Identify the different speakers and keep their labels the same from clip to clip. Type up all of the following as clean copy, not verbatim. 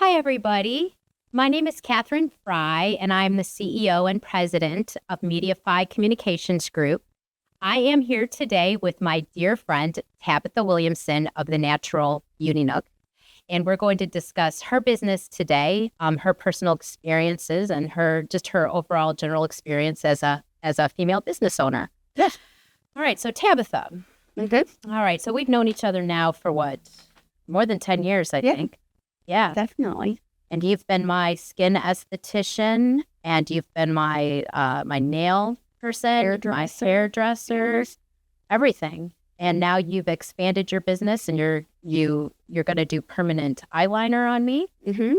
Speaker 1: Hi, everybody. My name is Catherine Fry, and I'm the CEO and President of Mediafy Communications Group. I am here today with my dear friend, Tabitha Williamson of the Natural Beauty Nook, and we're going to discuss her business today, her personal experiences, and her overall general experience as a female business owner.
Speaker 2: Yes.
Speaker 1: All right, so Tabitha.
Speaker 2: Mm-hmm.
Speaker 1: All right, so we've known each other now for what? More than 10 years, I think. Yeah.
Speaker 2: Definitely.
Speaker 1: And you've been my skin esthetician, and you've been my my nail person, my hairdresser, everything. And now you've expanded your business, and you're going to do permanent eyeliner on me.
Speaker 2: Mm-hmm.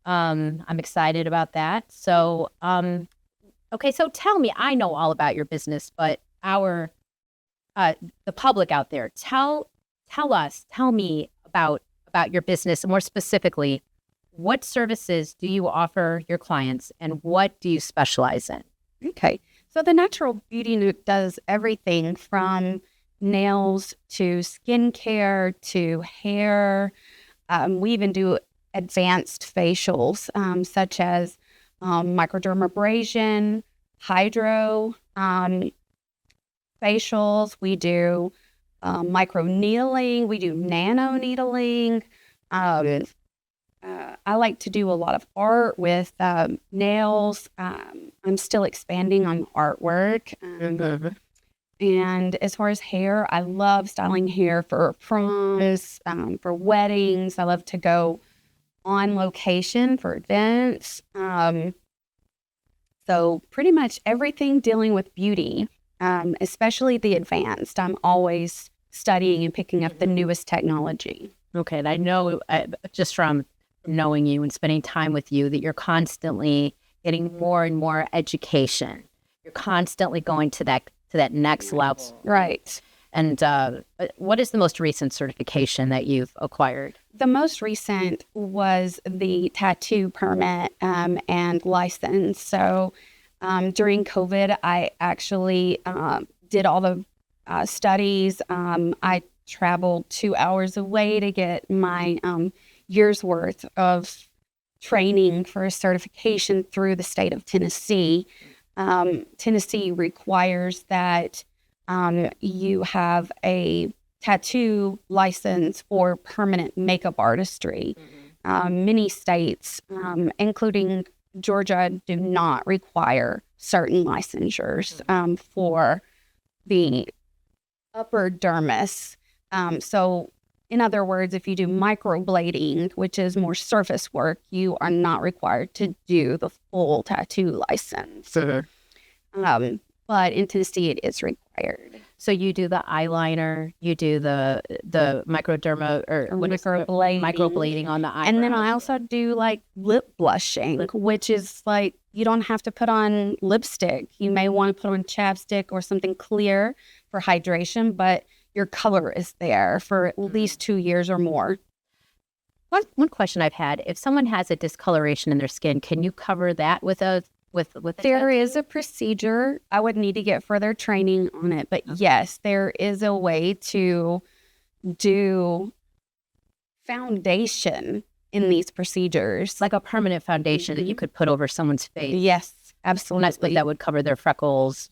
Speaker 1: I'm excited about that. So, okay, so tell me. I know all about your business, but the public out there, tell me about your business, and more specifically, what services do you offer your clients and what do you specialize in?
Speaker 2: Okay. So the Natural Beauty Nook does everything from nails to skincare to hair. We even do advanced facials such as microdermabrasion, hydro facials. We do micro-needling. We do nano-needling. I like to do a lot of art with nails. I'm still expanding on artwork. And as far as hair, I love styling hair for proms, for weddings. I love to go on location for events. So pretty much everything dealing with beauty, especially the advanced. I'm always studying and picking up the newest technology.
Speaker 1: Okay, and I know just from knowing you and spending time with you that you're constantly getting more and more education. You're constantly going to that next level.
Speaker 2: Right.
Speaker 1: And what is the most recent certification that you've acquired?
Speaker 2: The most recent was the tattoo permit and license. So during COVID, I actually did all the studies. I traveled 2 hours away to get my year's worth of training for a certification through the state of Tennessee. Tennessee requires that you have a tattoo license for permanent makeup artistry. Many states, including Georgia, do not require certain licensures for the upper dermis. So in other words, if you do microblading, which is more surface work, you are not required to do the full tattoo license. But in Tennessee, it is required.
Speaker 1: So you do the eyeliner, you do the microderma or microblading on the eyebrows.
Speaker 2: And then I also do like lip blushing, which is like you don't have to put on lipstick. You may want to put on chapstick or something clear for hydration, but your color is there for at least 2 years or more.
Speaker 1: One question I've had: if someone has a discoloration in their skin, can you cover that with
Speaker 2: There is a procedure. I would need to get further training on it, but yes, there is a way to do foundation in these procedures,
Speaker 1: like a permanent foundation that you could put over someone's face.
Speaker 2: Yes, absolutely.
Speaker 1: But that would cover their freckles.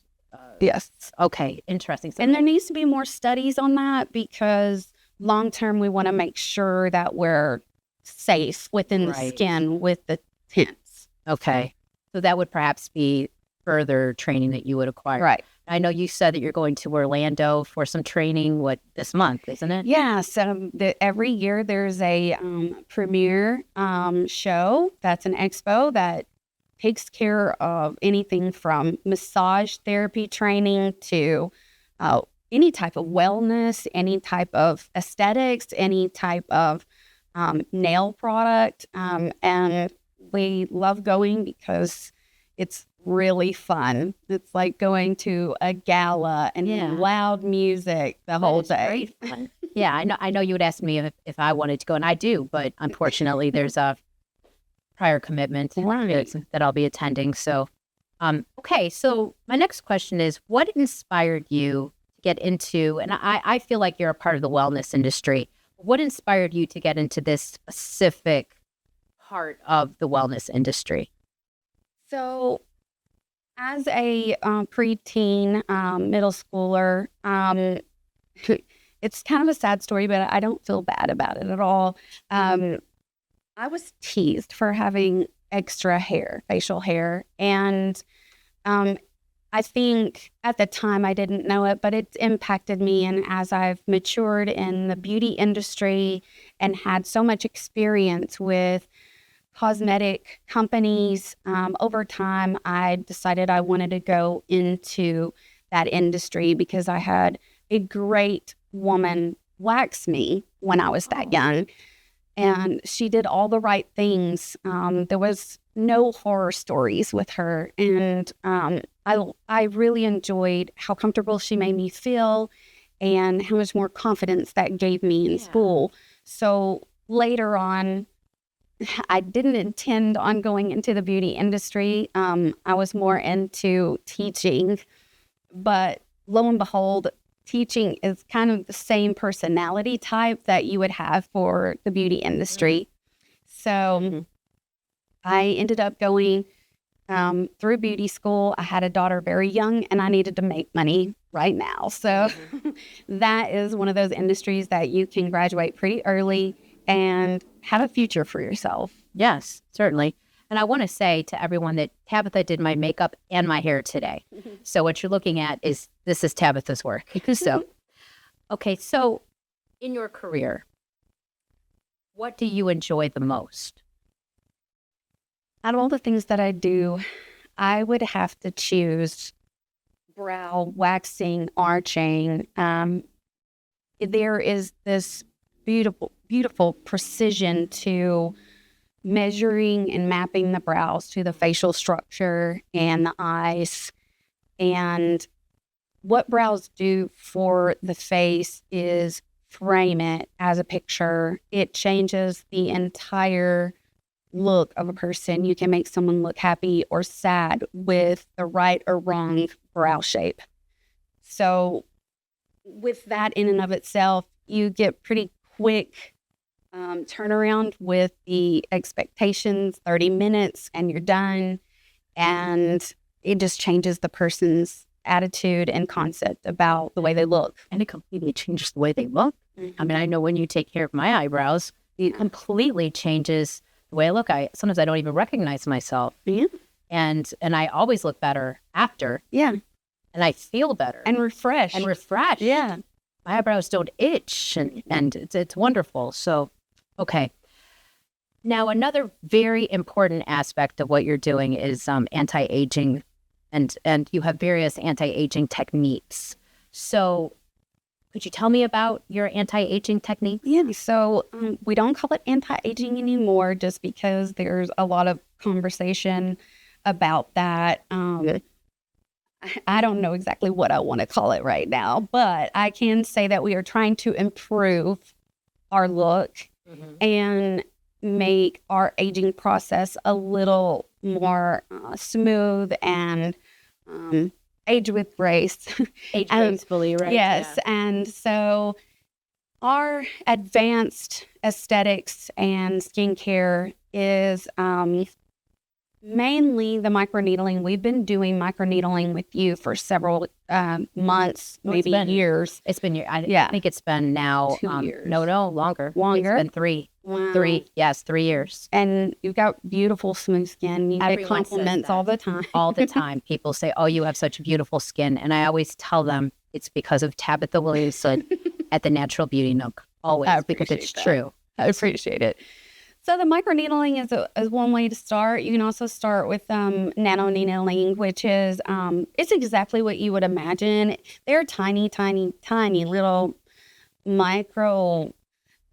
Speaker 2: Yes.
Speaker 1: Okay, interesting. So
Speaker 2: and there needs to be more studies on that because long term, we want to make sure that we're safe within the skin with the tints.
Speaker 1: Okay. So that would perhaps be further training that you would acquire.
Speaker 2: Right.
Speaker 1: I know you said that you're going to Orlando for some training, this month, isn't it?
Speaker 2: Yeah. So every year there's a premiere show. That's an expo that takes care of anything from massage therapy training to any type of wellness, any type of aesthetics, any type of nail product. And we love going because it's really fun. It's like going to a gala and loud music the whole day.
Speaker 1: Great fun. Yeah, I know you would ask me if I wanted to go, and I do, but unfortunately there's a prior commitment that I'll be attending. So, okay, so my next question is, what inspired you to get into, and I feel like you're a part of the wellness industry, what inspired you to get into this specific part of the wellness industry?
Speaker 2: So as a preteen, middle schooler, it's kind of a sad story, but I don't feel bad about it at all. I was teased for having extra hair, facial hair. And I think at the time I didn't know it, but it's impacted me. And as I've matured in the beauty industry and had so much experience with cosmetic companies, over time, I decided I wanted to go into that industry because I had a great woman wax me when I was that young. And she did all the right things. There was no horror stories with her. And I really enjoyed how comfortable she made me feel and how much more confidence that gave me in school. So later on, I didn't intend on going into the beauty industry. I was more into teaching. But lo and behold, teaching is kind of the same personality type that you would have for the beauty industry. So I ended up going through beauty school. I had a daughter very young and I needed to make money right now. So that is one of those industries that you can graduate pretty early and have a future for yourself.
Speaker 1: Yes, certainly. And I want to say to everyone that Tabitha did my makeup and my hair today. So what you're looking at is, this is Tabitha's work. So, okay. So in your career, what do you enjoy the most?
Speaker 2: Out of all the things that I do, I would have to choose brow waxing, arching. There is this beautiful precision to measuring and mapping the brows to the facial structure and the eyes. And what brows do for the face is frame it as a picture. It changes the entire look of a person. You can make someone look happy or sad with the right or wrong brow shape. So with that in and of itself, you get pretty quick turnaround with the expectations, 30 minutes and you're done. And it just changes the person's attitude and concept about the way they look.
Speaker 1: And it completely changes the way they look. I mean, I know when you take care of my eyebrows, it completely changes the way I look. Sometimes I don't even recognize myself.
Speaker 2: Yeah.
Speaker 1: And I always look better after.
Speaker 2: Yeah.
Speaker 1: And I feel better.
Speaker 2: And refreshed.
Speaker 1: Yeah. My eyebrows don't itch and it's wonderful. So, okay. Now, another very important aspect of what you're doing is anti-aging, and you have various anti-aging techniques. So could you tell me about your anti-aging techniques?
Speaker 2: Yeah, so we don't call it anti-aging anymore just because there's a lot of conversation about that. I don't know exactly what I want to call it right now, but I can say that we are trying to improve our look and make our aging process a little more smooth and age with grace.
Speaker 1: Age gracefully, right?
Speaker 2: Yes. Yeah. And so our advanced aesthetics and skincare is mainly the microneedling. We've been doing microneedling with you for several months, maybe years.
Speaker 1: It's been years. I think it's been now
Speaker 2: 2 years.
Speaker 1: No, longer.
Speaker 2: Longer?
Speaker 1: It's been 3.
Speaker 2: Wow.
Speaker 1: 3. Yes, 3 years.
Speaker 2: And you've got beautiful smooth skin. You get compliments all the time.
Speaker 1: All the time. People say, "Oh, you have such beautiful skin," and I always tell them it's because of Tabitha Williamson at the Natural Beauty Nook. Always, because it's true.
Speaker 2: I appreciate it. So the microneedling is one way to start. You can also start with nano-needling, which is it's exactly what you would imagine. They're tiny, tiny, tiny little micro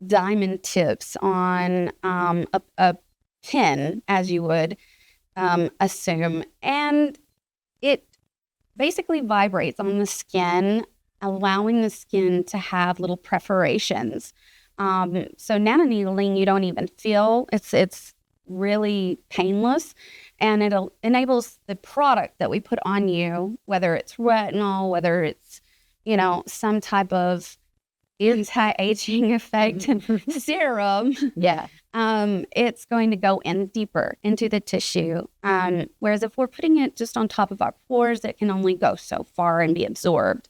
Speaker 2: diamond tips on a pin, as you would assume, and it basically vibrates on the skin, allowing the skin to have little perforations. So nano-needling, you don't even feel. It's really painless, and it enables the product that we put on you, whether it's retinol, whether it's some type of anti-aging effect serum,
Speaker 1: Yeah.
Speaker 2: it's going to go in deeper into the tissue. Whereas if we're putting it just on top of our pores, it can only go so far and be absorbed.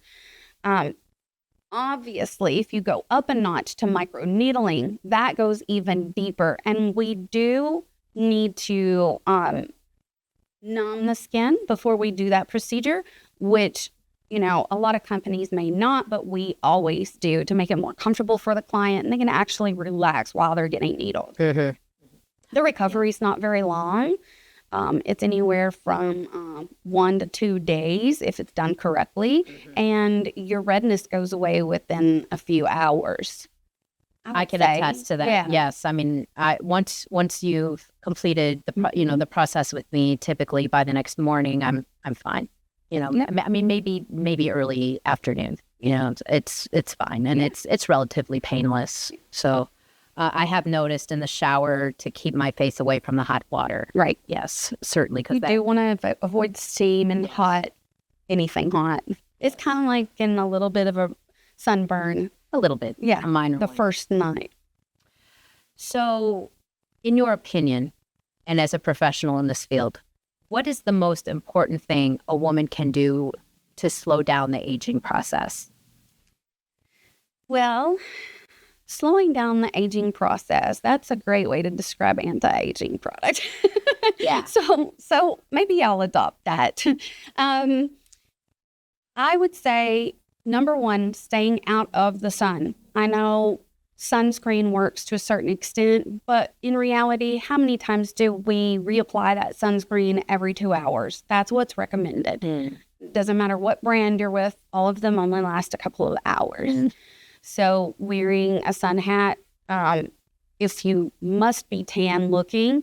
Speaker 2: Obviously, if you go up a notch to micro-needling, that goes even deeper. And we do need to numb the skin before we do that procedure, which, a lot of companies may not, but we always do to make it more comfortable for the client, and they can actually relax while they're getting needled. The recovery is not very long. It's anywhere from 1 to 2 days if it's done correctly, and your redness goes away within a few hours.
Speaker 1: I can attest to that.
Speaker 2: Yeah.
Speaker 1: Yes, I mean, once you've completed the process with me, typically by the next morning, I'm fine. I mean, maybe early afternoon. It's fine, and it's relatively painless. So. I have noticed in the shower to keep my face away from the hot water.
Speaker 2: Right.
Speaker 1: Yes, certainly.
Speaker 2: You do want to avoid steam and anything hot. It's kind of like getting a little bit of a sunburn.
Speaker 1: A little bit.
Speaker 2: Yeah.
Speaker 1: A minor
Speaker 2: The
Speaker 1: one.
Speaker 2: first night.
Speaker 1: So, in your opinion, and as a professional in this field, what is the most important thing a woman can do to slow down the aging process?
Speaker 2: Well, slowing down the aging process, that's a great way to describe anti-aging product.
Speaker 1: Yeah.
Speaker 2: So maybe I'll adopt that. I would say, number one, staying out of the sun. I know sunscreen works to a certain extent, but in reality, how many times do we reapply that sunscreen every 2 hours? That's what's recommended. Doesn't matter what brand you're with, all of them only last a couple of hours. So wearing a sun hat, if you must be tan looking,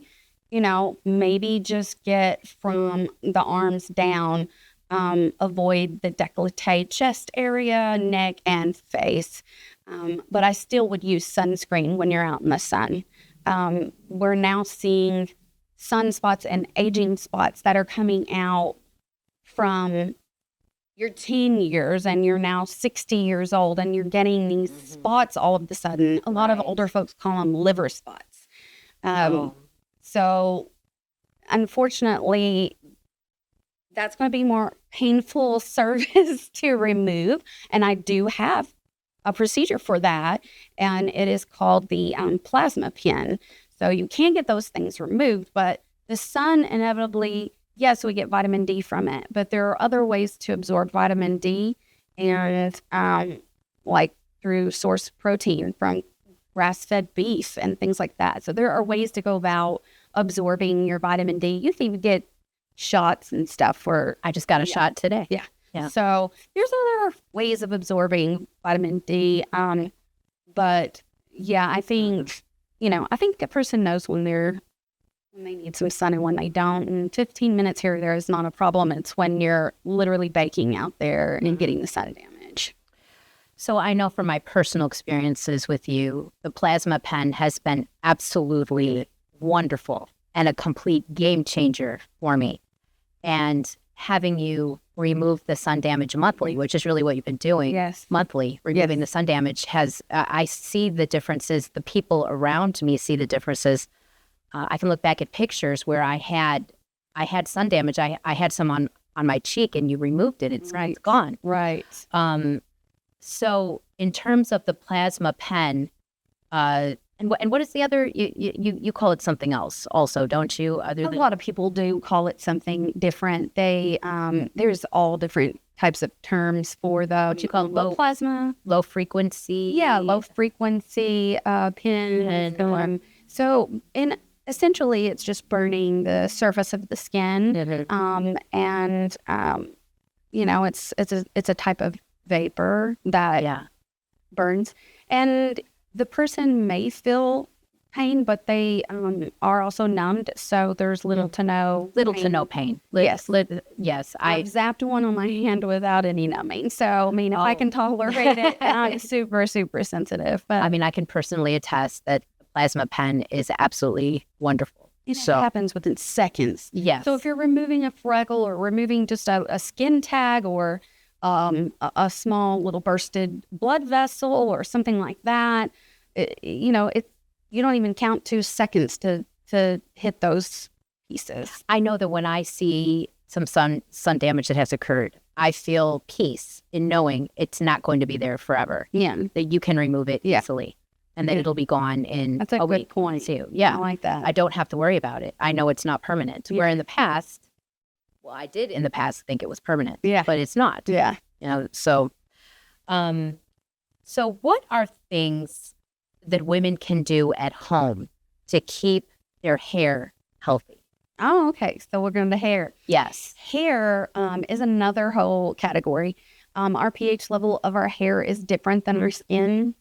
Speaker 2: maybe just get from the arms down, avoid the décolleté chest area, neck, and face. But I still would use sunscreen when you're out in the sun. We're now seeing sunspots and aging spots that are coming out from your teen years, and you're now 60 years old, and you're getting these spots all of a sudden. A lot of older folks call them liver spots. So unfortunately, that's going to be more painful service to remove. And I do have a procedure for that, and it is called the plasma pen. So you can get those things removed, but the sun inevitably, yes, we get vitamin D from it, but there are other ways to absorb vitamin D, and like through source protein from grass-fed beef and things like that. So there are ways to go about absorbing your vitamin D. You can even get shots and stuff for.
Speaker 1: I just got a shot today.
Speaker 2: Yeah. So there's other ways of absorbing vitamin D. But yeah, I think a person knows when they need some sun and when they don't. And 15 minutes here or there is not a problem. It's when you're literally baking out there and getting the sun damage.
Speaker 1: So I know from my personal experiences with you, the plasma pen has been absolutely wonderful and a complete game changer for me. And having you remove the sun damage monthly, which is really what you've been doing, monthly, removing the sun damage I see the differences. The people around me see the differences. I can look back at pictures where I had sun damage. I had some on my cheek, and you removed it. It's gone.
Speaker 2: Right.
Speaker 1: So in terms of the plasma pen, and what is the other? You call it something else, also, don't you?
Speaker 2: A lot of people do call it something different. They there's all different types of terms for what
Speaker 1: you call
Speaker 2: low plasma,
Speaker 1: low frequency.
Speaker 2: Yeah, low frequency pen. So essentially, it's just burning the surface of the skin, it's a type of vapor that burns, and the person may feel pain, but they are also numbed, so there's little to no
Speaker 1: pain.
Speaker 2: Yes.
Speaker 1: I've
Speaker 2: zapped one on my hand without any numbing. So, I mean, if I can tolerate it, I'm super, super sensitive. But
Speaker 1: I mean, I can personally attest that the plasma pen is absolutely wonderful.
Speaker 2: It happens within seconds.
Speaker 1: Yes.
Speaker 2: So if you're removing a freckle or removing just a skin tag or a small little bursted blood vessel or something like that, you don't even count 2 seconds to hit those pieces.
Speaker 1: I know that when I see some sun damage that has occurred, I feel peace in knowing it's not going to be there forever.
Speaker 2: Yeah.
Speaker 1: That you can remove it easily and that it'll be gone in
Speaker 2: That's a good
Speaker 1: week
Speaker 2: point
Speaker 1: too. Yeah.
Speaker 2: I like that.
Speaker 1: I don't have to worry about it. I know it's not permanent.
Speaker 2: Yeah.
Speaker 1: Where in the past, well, I did in the past think it was permanent.
Speaker 2: Yeah.
Speaker 1: But it's not.
Speaker 2: Yeah.
Speaker 1: So what are things that women can do at home to keep their hair healthy?
Speaker 2: Oh, okay. So we're going to hair.
Speaker 1: Yes.
Speaker 2: Hair is another whole category. Our pH level of our hair is different than our skin.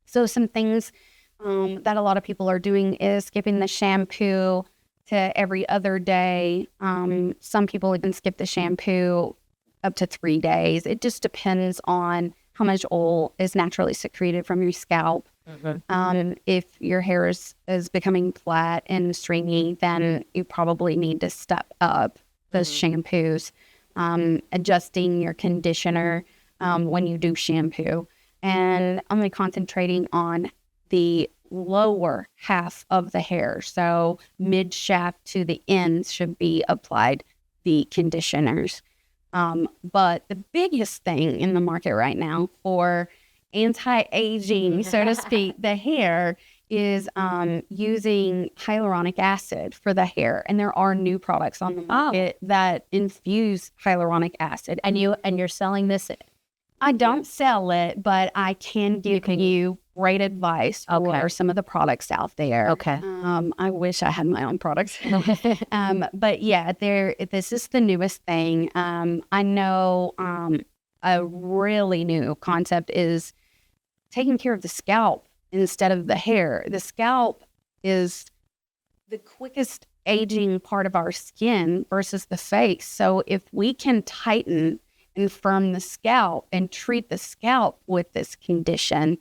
Speaker 2: So some things that a lot of people are doing is skipping the shampoo to every other day. Some people even skip the shampoo up to 3 days. It just depends on how much oil is naturally secreted from your scalp. Mm-hmm. If your hair is becoming flat and stringy, then you probably need to step up those shampoos, adjusting your conditioner when you do shampoo, and only concentrating on the lower half of the hair. So mid shaft to the ends should be applied the conditioners. But the biggest thing in the market right now for anti-aging, so to speak, the hair is using hyaluronic acid for the hair. And there are new products on the market that infuse hyaluronic acid.
Speaker 1: And you're selling this?
Speaker 2: I don't sell it, but I can give you great advice for some of the products out there.
Speaker 1: Okay.
Speaker 2: I wish I had my own products. But yeah, this is the newest thing. I know a really new concept is taking care of the scalp instead of the hair. The scalp is the quickest aging part of our skin versus the face. So if we can tighten and firm the scalp and treat the scalp with this condition,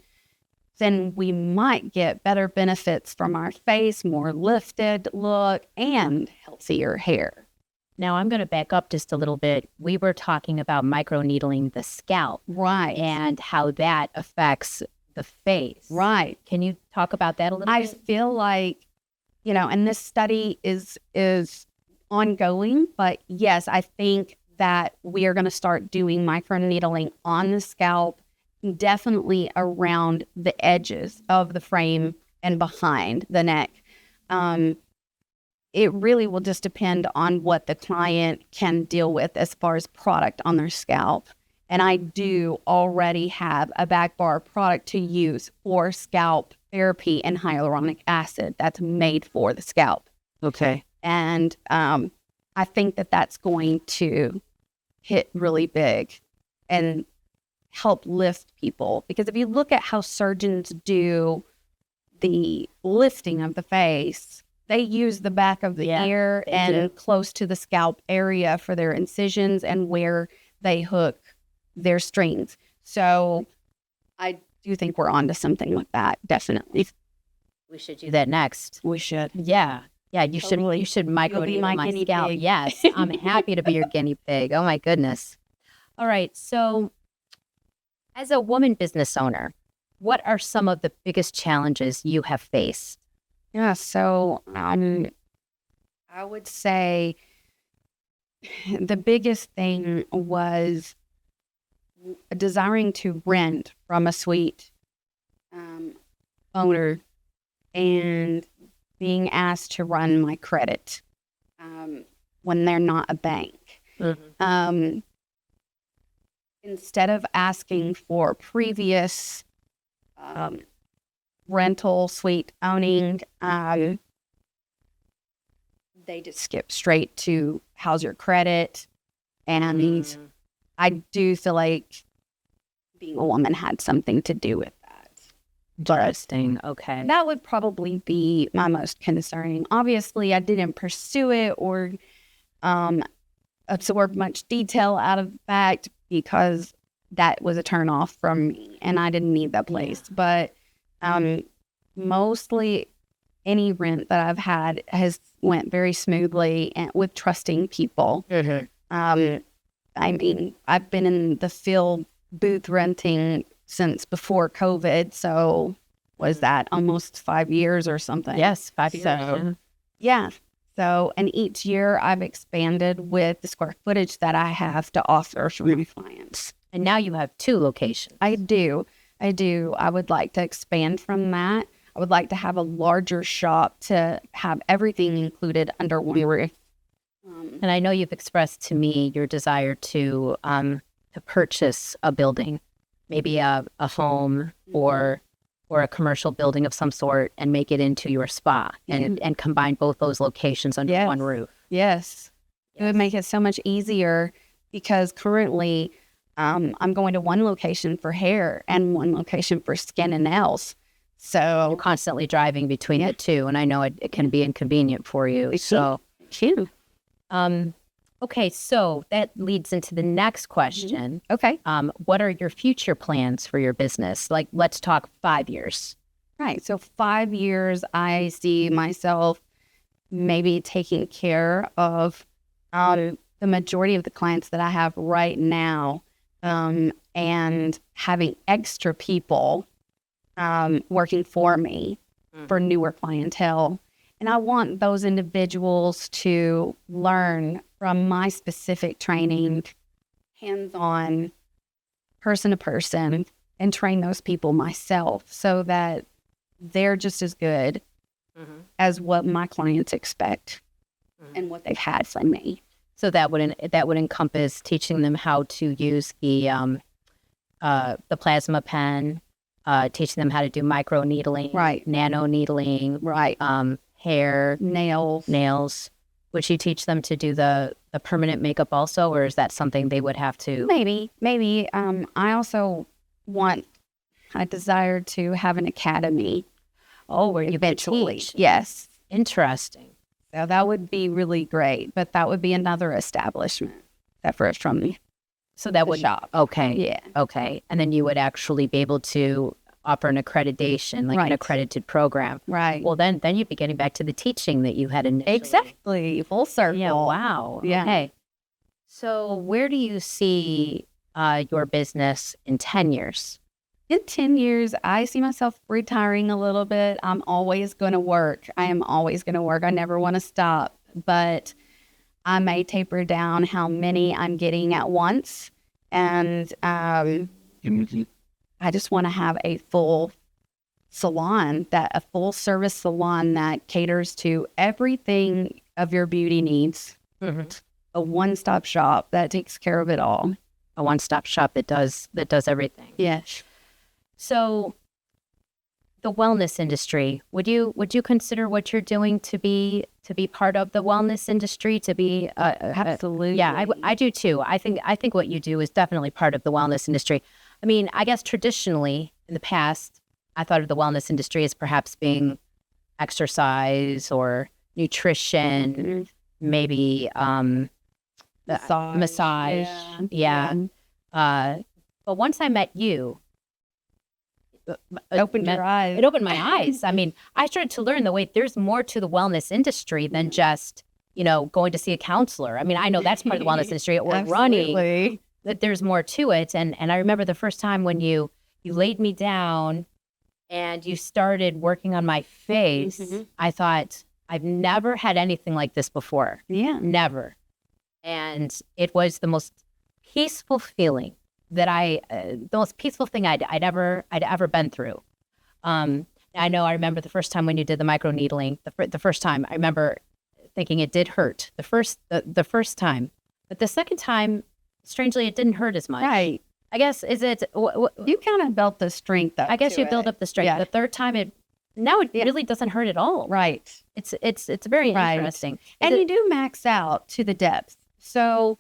Speaker 2: then we might get better benefits from our face, more lifted look, and healthier hair.
Speaker 1: Now, I'm going to back up just a little bit. We were talking about micro-needling the scalp.
Speaker 2: Right.
Speaker 1: And how that affects the face.
Speaker 2: Right.
Speaker 1: Can you talk about that a little bit?
Speaker 2: I feel like, and this study is ongoing, but yes, I think that we are going to start doing micro-needling on the scalp, definitely around the edges of the frame and behind the neck. It really will just depend on what the client can deal with as far as product on their scalp. And I do already have a back bar product to use for scalp therapy and hyaluronic acid that's made for the scalp.
Speaker 1: Okay.
Speaker 2: And I think that that's going to hit really big and help lift people. Because if you look at how surgeons do the lifting of the face, they use the back of the ear and close to the scalp area for their incisions and where they hook their strings. So I do think we're onto something like that, definitely.
Speaker 1: We should do that next.
Speaker 2: We should.
Speaker 1: Yeah. Yeah, you should micro-needle my scalp.
Speaker 2: Pig.
Speaker 1: Yes, I'm happy to be your guinea pig. Oh, my goodness. All right. So as a woman business owner, what are some of the biggest challenges you have faced?
Speaker 2: Yeah, so I would say the biggest thing was desiring to rent from a suite owner and being asked to run my credit when they're not a bank. Mm-hmm. Instead of asking for previous rental suite owning, they just skip straight to how's your credit. And I do feel like being a woman had something to do with that.
Speaker 1: Interesting. Okay.
Speaker 2: That would probably be my most concerning. Obviously, I didn't pursue it or absorb much detail out of the fact because that was a turnoff from me and I didn't need that place. Yeah. But mostly any rent that I've had has went very smoothly and with trusting people. Mm-hmm. I mean, I've been in the field booth renting since before COVID. So was that almost 5 years or something?
Speaker 1: Yes, 5 years.
Speaker 2: So, yeah. So, and each year I've expanded with the square footage that I have to offer for my clients.
Speaker 1: And now you have 2 locations.
Speaker 2: I do. I would like to expand from that. I would like to have a larger shop to have everything included under one roof.
Speaker 1: And I know you've expressed to me your desire to purchase a building, maybe a home or a commercial building of some sort, and make it into your spa and combine both those locations under one roof.
Speaker 2: Yes. It would make it so much easier because currently I'm going to one location for hair and one location for skin and nails. So
Speaker 1: You're constantly driving between the two, and I know it can be inconvenient for you. Okay, so that leads into the next question.
Speaker 2: Okay.
Speaker 1: What are your future plans for your business? Like, let's talk 5 years.
Speaker 2: Right. So 5 years, I see myself maybe taking care of the majority of the clients that I have right now, and having extra people working for me for newer clientele. And I want those individuals to learn from my specific training, hands-on, person to person, and train those people myself so that they're just as good as what my clients expect and what they've had from me.
Speaker 1: So that would encompass teaching them how to use the plasma pen, teaching them how to do micro-needling,
Speaker 2: Right.
Speaker 1: nano-needling,
Speaker 2: Right.
Speaker 1: hair,
Speaker 2: Nails.
Speaker 1: Would you teach them to do the permanent makeup also, or is that something they would have to?
Speaker 2: Maybe. I also I desire to have an academy.
Speaker 1: Oh, where you
Speaker 2: Eventually.
Speaker 1: teach.
Speaker 2: Yes.
Speaker 1: Interesting.
Speaker 2: So that would be really great, but that would be another establishment separate from me.
Speaker 1: So that
Speaker 2: The
Speaker 1: would
Speaker 2: shop.
Speaker 1: Okay.
Speaker 2: Yeah.
Speaker 1: Okay. And then you would actually be able to offer an accreditation, like an
Speaker 2: Right.
Speaker 1: accredited program.
Speaker 2: Right.
Speaker 1: Well, then you'd be getting back to the teaching that you had initially.
Speaker 2: Exactly. Full circle.
Speaker 1: Yeah. Wow.
Speaker 2: Yeah.
Speaker 1: Okay. So where do you see your business in 10 years?
Speaker 2: In 10 years, I see myself retiring a little bit. I'm always going to work. I am always going to work. I never want to stop, but I may taper down how many I'm getting at once. And I just want to have a full salon, a full service salon that caters to everything of your beauty needs. A one-stop shop that takes care of it all.
Speaker 1: A one-stop shop that does everything.
Speaker 2: Yes.
Speaker 1: So the wellness industry, would you consider what you're doing to be part of the wellness industry, to be
Speaker 2: Absolutely.
Speaker 1: Yeah, I do too. I think what you do is definitely part of the wellness industry. I mean, I guess traditionally in the past, I thought of the wellness industry as perhaps being exercise or nutrition, maybe massage. Yeah. But once I met you,
Speaker 2: Opened your eyes.
Speaker 1: It opened my eyes. I mean, I started to learn there's more to the wellness industry than just, going to see a counselor. I mean, I know that's part of the wellness industry, or running, that there's more to it. And I remember the first time when you laid me down and you started working on my face, I thought, I've never had anything like this before.
Speaker 2: Yeah.
Speaker 1: Never. And it was the most peaceful feeling that the most peaceful thing I'd ever been through. I remember the first time when you did the micro needling, the first time I remember thinking it did hurt the first time, but the second time, strangely, it didn't hurt as much.
Speaker 2: Right.
Speaker 1: I guess,
Speaker 2: You kind of built the strength up.
Speaker 1: I guess you build up the strength.
Speaker 2: Yeah.
Speaker 1: The third time it really doesn't hurt at all.
Speaker 2: Right.
Speaker 1: It's very interesting.
Speaker 2: And you do max out to the depth. So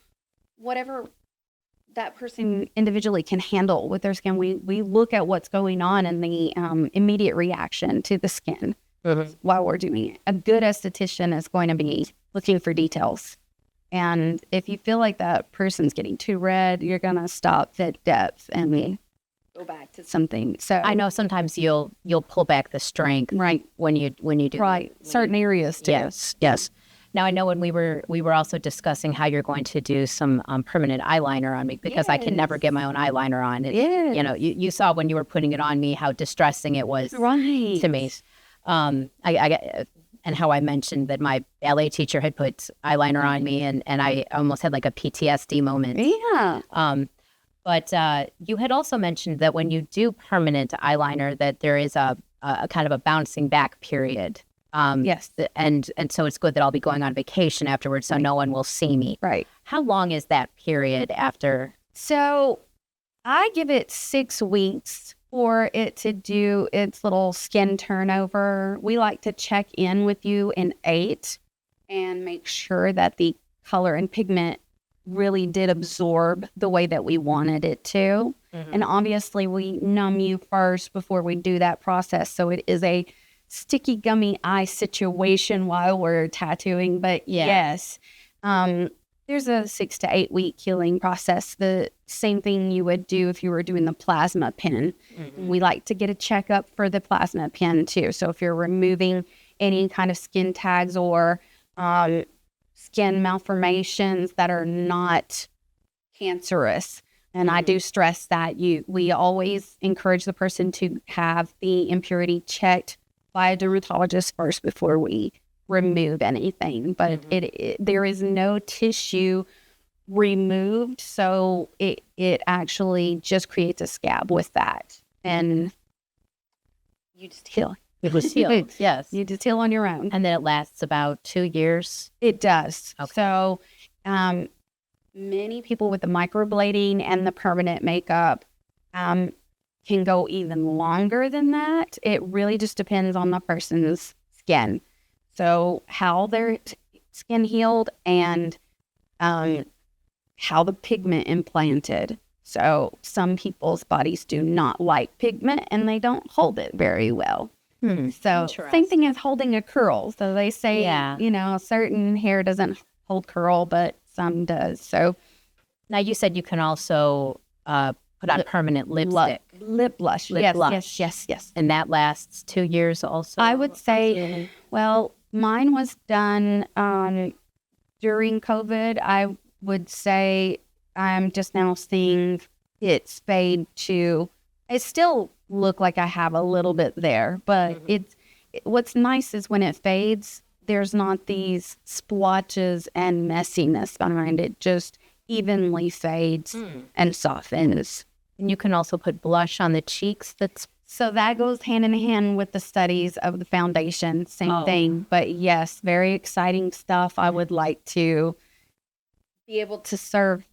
Speaker 2: whatever that person individually can handle with their skin, we look at what's going on in the immediate reaction to the skin while we're doing it. A good esthetician is going to be looking for details. And if you feel like that person's getting too red, you're going to stop at depth and go back to something. So
Speaker 1: I know sometimes you'll pull back the strength
Speaker 2: right
Speaker 1: when you do
Speaker 2: certain areas too.
Speaker 1: Yes. Now, I know when we were also discussing how you're going to do some permanent eyeliner on me, because I can never get my own eyeliner on. You know, you saw when you were putting it on me how distressing it was to me. And how I mentioned that my ballet teacher had put eyeliner on me, and I almost had like a PTSD moment. But you had also mentioned that when you do permanent eyeliner, that there is a kind of a bouncing back period.
Speaker 2: Yes.
Speaker 1: And so it's good that I'll be going on vacation afterwards, so no one will see me.
Speaker 2: Right.
Speaker 1: How long is that period after?
Speaker 2: So I give it 6 weeks for it to do its little skin turnover. We like to check in with you in 8 and make sure that the color and pigment really did absorb the way that we wanted it to. And obviously we numb you first before we do that process. So it is a sticky gummy eye situation while we're tattooing. But yes, there's a 6 to 8 week healing process. The same thing you would do if you were doing the plasma pen. We like to get a checkup for the plasma pen too. So if you're removing any kind of skin tags or skin malformations that are not cancerous. And I do stress that we always encourage the person to have the impurity checked by a dermatologist first before we remove anything. But there is no tissue removed, so it actually just creates a scab with that, and you just heal.
Speaker 1: It was healed. Yes,
Speaker 2: you just heal on your own,
Speaker 1: and then it lasts about 2 years.
Speaker 2: It does.
Speaker 1: Okay.
Speaker 2: So, many people with the microblading and the permanent makeup can go even longer than that. It really just depends on the person's skin. So how their skin healed and how the pigment implanted. So some people's bodies do not like pigment and they don't hold it very well. So same thing as holding a curl. So they say, you know, certain hair doesn't hold curl, but some does. So
Speaker 1: now you said you can also put on permanent lipstick.
Speaker 2: Lip blush. Yes.
Speaker 1: And that lasts 2 years also?
Speaker 2: I would say, well, mine was done during COVID. I would say I'm just now seeing it fade to, it still look like I have a little bit there, but what's nice is when it fades, there's not these splotches and messiness behind it. Just evenly fades and softens.
Speaker 1: And you can also put blush on the cheeks.
Speaker 2: So that goes hand in hand with the studies of the foundation. Same thing. But yes, very exciting stuff. I would like to be able to serve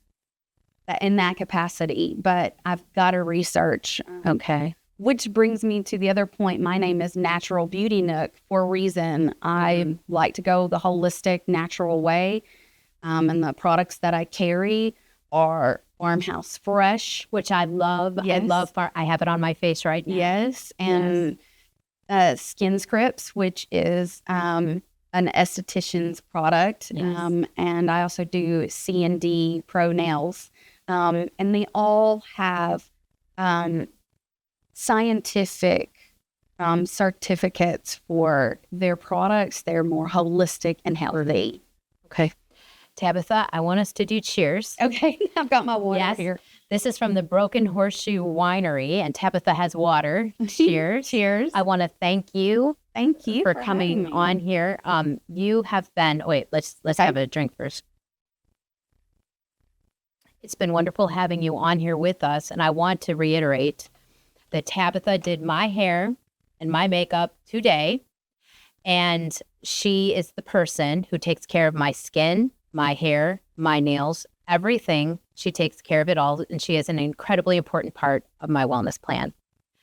Speaker 2: that in that capacity, but I've got to research.
Speaker 1: Okay.
Speaker 2: Which brings me to the other point. My name is Natural Beauty Nook for a reason. I like to go the holistic, natural way. And the products that I carry are farmhouse fresh, which I love.
Speaker 1: Yes. I have it on my face right now.
Speaker 2: Yes. And Skin Scripts, which is an esthetician's product.
Speaker 1: Yes.
Speaker 2: And I also do C&D Pro Nails. And they all have scientific certificates for their products. They're more holistic and healthy.
Speaker 1: Okay. Tabitha, I want us to do cheers.
Speaker 2: Okay, I've got my water here.
Speaker 1: This is from the Broken Horseshoe Winery, and Tabitha has water. Cheers.
Speaker 2: Cheers.
Speaker 1: I want to thank you.
Speaker 2: Thank you
Speaker 1: for coming on here. You have been, let's have a drink first. It's been wonderful having you on here with us, and I want to reiterate that Tabitha did my hair and my makeup today, and she is the person who takes care of my skin, my hair, my nails, everything. She takes care of it all, and she is an incredibly important part of my wellness plan.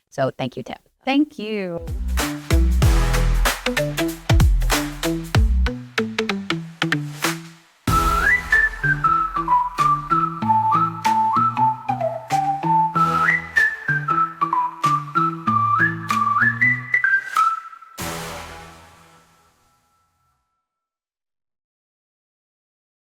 Speaker 1: So thank you, Tabitha.
Speaker 2: Thank you.